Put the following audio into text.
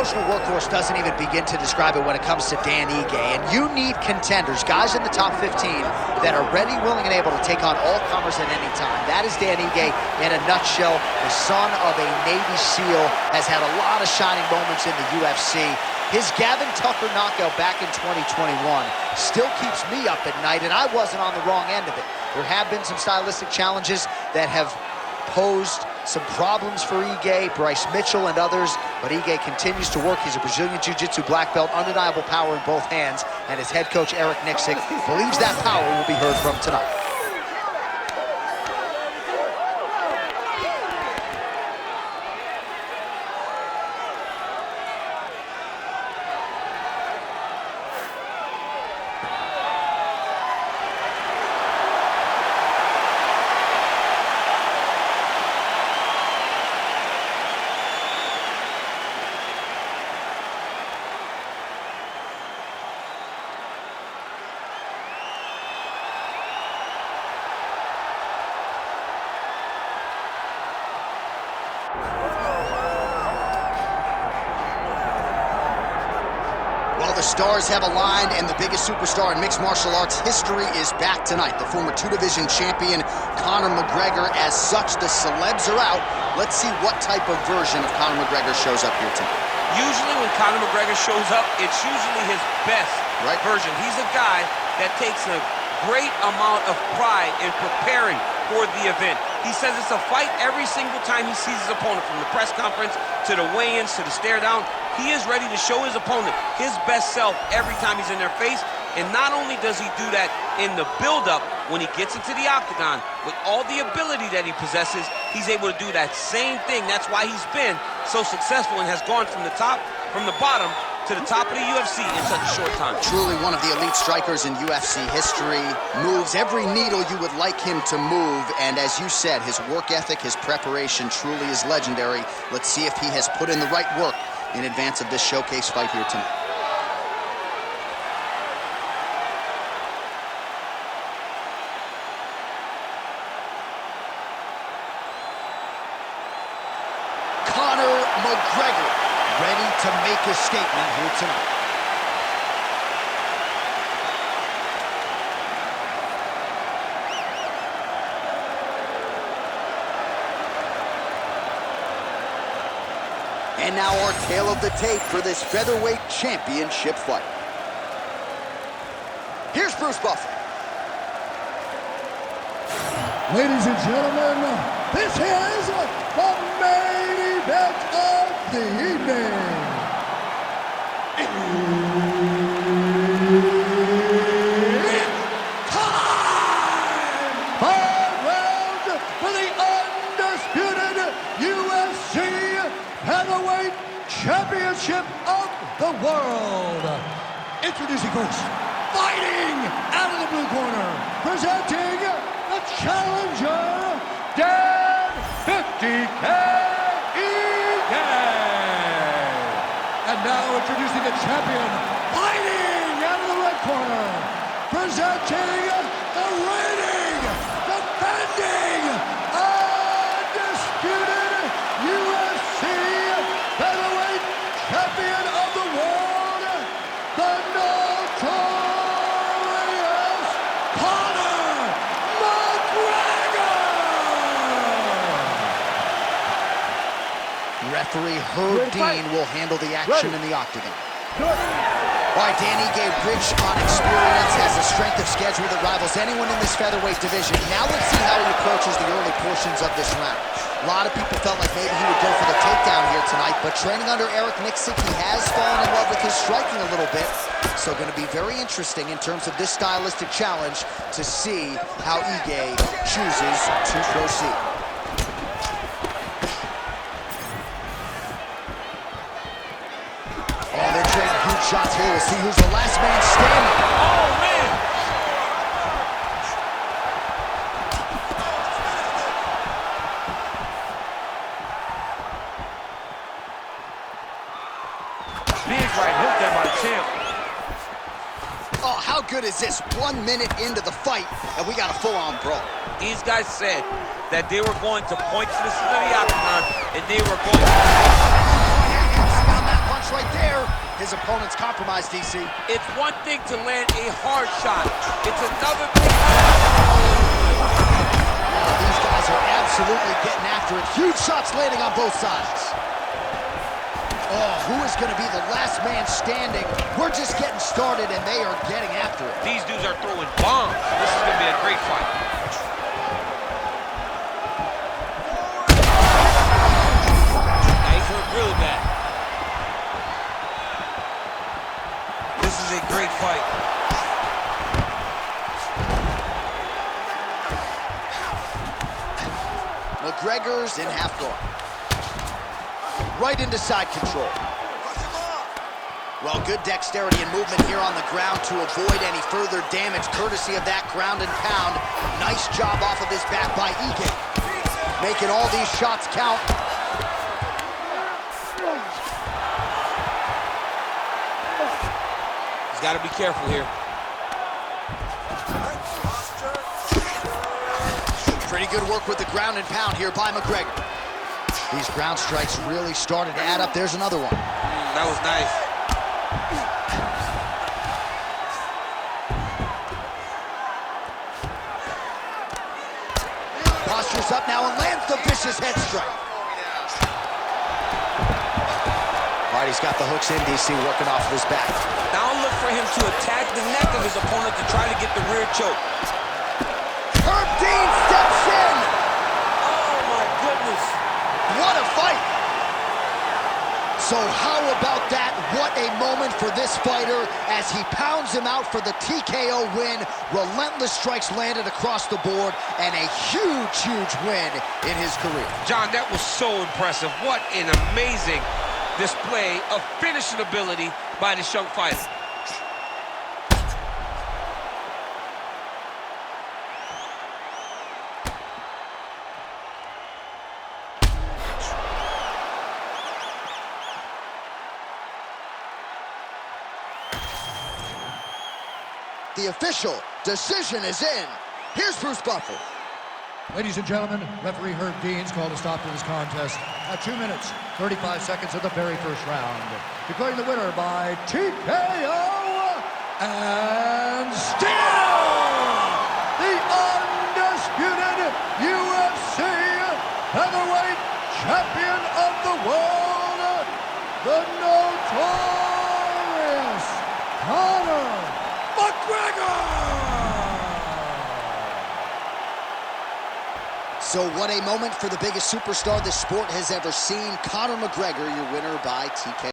emotional workhorse doesn't even begin to describe it when it comes to Dan Ige. And you need contenders, guys in the top 15 that are ready, willing, and able to take on all comers at any time. That is Dan Ige in a nutshell. The son of a Navy SEAL has had a lot of shining moments in the UFC. His Gavin Tucker knockout back in 2021 still keeps me up at night, and I wasn't on the wrong end of it. There have been some stylistic challenges that have posed some problems for Ige, Bryce Mitchell, and others, but Ige continues to work. He's a Brazilian Jiu-Jitsu black belt, undeniable power in both hands, and his head coach, Eric Nixick, believes that power will be heard from tonight. The stars have aligned, and the biggest superstar in mixed martial arts history is back tonight. The former two-division champion, Conor McGregor. As such, the celebs are out. Let's see what type of version of Conor McGregor shows up here tonight. Usually when Conor McGregor shows up, it's usually his best version. He's a guy that takes a great amount of pride in preparing for the event. He says it's a fight every single time he sees his opponent, from the press conference to the weigh-ins to the stare down. He is ready to show his opponent his best self every time he's in their face. And not only does he do that in the build-up, when he gets into the octagon, with all the ability that he possesses, he's able to do that same thing. That's why he's been so successful and has gone from the bottom to the top of the UFC in such a short time. Truly one of the elite strikers in UFC history. Moves every needle you would like him to move. And as you said, his work ethic, his preparation truly is legendary. Let's see if he has put in the right work in advance of this showcase fight here tonight. Conor McGregor, ready to make a statement here tonight. And now our tale of the tape for this featherweight championship fight. Here's Bruce Buffer. Ladies and gentlemen, this is the main event of the evening. It's time! 5 rounds for the undisputed UFC Heavyweight Championship of the world. Introducing first, fighting out of the blue corner, presenting the challenger, Dan 50K Ige. And now introducing the champion, fighting out of the red corner, presenting the reigning, defending, undisputed UFC Featherweight Champion of the world, the notorious Conor McGregor! Referee Herb Dean will handle the action in the octagon. All right, Dan Ige, rich on experience, has a strength of schedule that rivals anyone in this featherweight division. Now let's see how he approaches the early portions of this round. A lot of people felt like maybe he would go for the takedown here tonight, but training under Eric Nixick, he has fallen in love with his striking a little bit. So going to be very interesting in terms of this stylistic challenge to see how Ige chooses to proceed. Oh, they're trading huge shots here. We'll see who's the last man standing. Oh, man! Big right hook there by the champ. Oh, how good is this? 1 minute into the fight, and we got a full-on brawl. These guys said that they were going to point to the center of the octagon, and they were going to... Found that punch right there. His opponent's compromised, DC. It's one thing to land a hard shot. It's another thing. These guys are absolutely getting after it. Huge shots landing on both sides. Oh, who is going to be the last man standing? We're just getting started, and they are getting after it. These dudes are throwing bombs. This is going to be a great fight. He's hurt really bad. This is a great fight. McGregor's in half guard. Right into side control. Well, good dexterity and movement here on the ground to avoid any further damage, courtesy of that ground and pound. Nice job off of his back by Ige. Making all these shots count. He's got to be careful here. Pretty good work with the ground and pound here by McGregor. These ground strikes really started to add up. There's another one. That was nice. Postures up now and lands the vicious head strike. All right, he's got the hooks in, DC, working off of his back. Now look for him to attack the neck of his opponent to try to get the rear choke. Herb Dean steps in. Oh, my goodness. What a fight! So how about that? What a moment for this fighter as he pounds him out for the TKO win. Relentless strikes landed across the board and a huge, huge win in his career. John, that was so impressive. What an amazing display of finishing ability by this young fighter. The official decision is in. Here's Bruce Buffer. Ladies and gentlemen, referee Herb Dean's called a stop to this contest at 2 minutes, 35 seconds of the very first round. Declaring the winner by TKO and still the undisputed UFC heavyweight champion of the world, the notorious Conor McGregor! So what a moment for the biggest superstar this sport has ever seen. Conor McGregor, your winner by TKO.